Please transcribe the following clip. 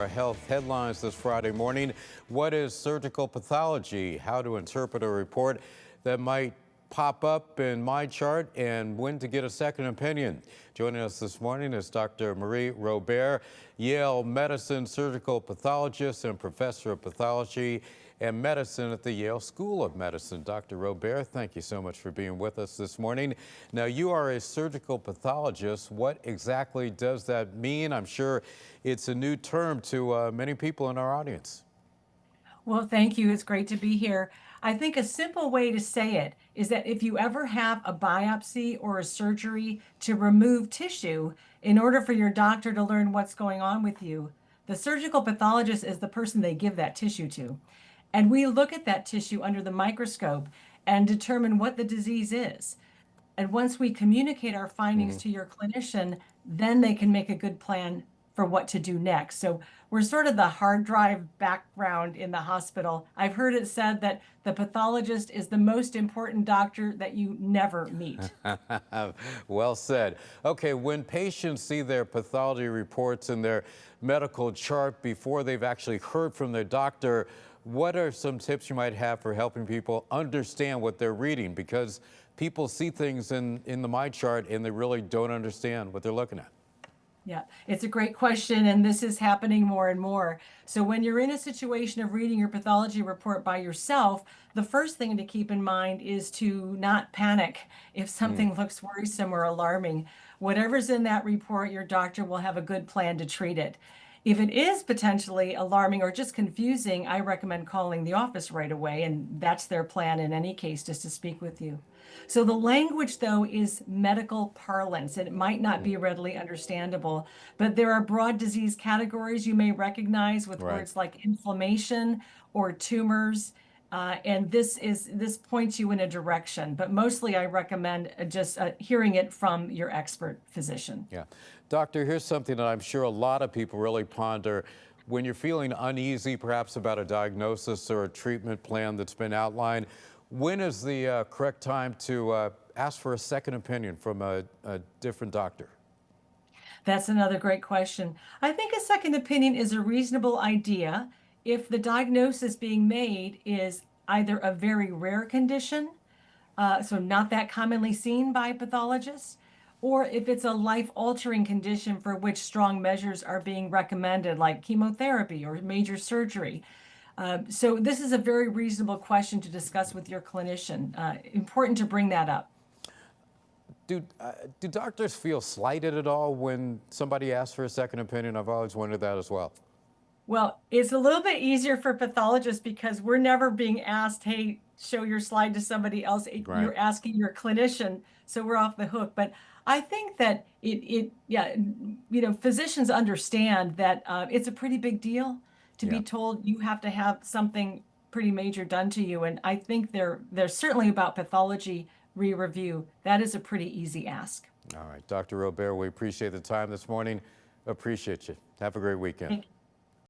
Our health headlines this Friday morning. What is surgical pathology? How to interpret a report that might pop up in MyChart, and when to get a second opinion. Joining us this morning is Dr. Marie Robert, Yale Medicine surgical pathologist and professor of pathology and medicine at the Yale School of Medicine. Dr. Robert, thank you so much for being with us this morning. Now, you are a surgical pathologist. What exactly does that mean? I'm sure it's a new term to many people in our audience. Well, thank you. It's great to be here. I think a simple way to say it is that if you ever have a biopsy or a surgery to remove tissue, in order for your doctor to learn what's going on with you, the surgical pathologist is the person they give that tissue to. And we look at that tissue under the microscope and determine what the disease is. And once we communicate our findings to your clinician, then they can make a good plan for what to do next. So we're sort of the hard drive background in the hospital. I've heard it said that the pathologist is the most important doctor that you never meet. Well said. Okay, when patients see their pathology reports in their medical chart before they've actually heard from their doctor, what are some tips you might have for helping people understand what they're reading? Because people see things in the MyChart and they really don't understand what they're looking at. Yeah, it's a great question, and this is happening more and more. So when you're in a situation of reading your pathology report by yourself, the first thing to keep in mind is to not panic if something looks worrisome or alarming. Whatever's in that report, your doctor will have a good plan to treat it. If it is potentially alarming or just confusing, I recommend calling the office right away, and that's their plan in any case, just to speak with you. So the language, though, is medical parlance, and it might not be readily understandable, but there are broad disease categories you may recognize with Right. words like inflammation or tumors. And this points you in a direction, but mostly I recommend just hearing it from your expert physician. Yeah. Doctor, here's something that I'm sure a lot of people really ponder. When you're feeling uneasy, perhaps about a diagnosis or a treatment plan that's been outlined, when is the correct time to ask for a second opinion from a different doctor? That's another great question. I think a second opinion is a reasonable idea if the diagnosis being made is either a very rare condition, so not that commonly seen by pathologists, or if it's a life-altering condition for which strong measures are being recommended, like chemotherapy or major surgery. So this is a very reasonable question to discuss with your clinician. Important to bring that up. Do doctors feel slighted at all when somebody asks for a second opinion? I've always wondered that as well. Well, it's a little bit easier for pathologists because we're never being asked, hey, show your slide to somebody else. Right. You're asking your clinician, so we're off the hook. But I think that yeah, physicians understand that it's a pretty big deal to Yeah. be told you have to have something pretty major done to you. And I think they're certainly about pathology re-review. That is a pretty easy ask. All right. Dr. Robert, we appreciate the time this morning. Appreciate you. Have a great weekend. Thank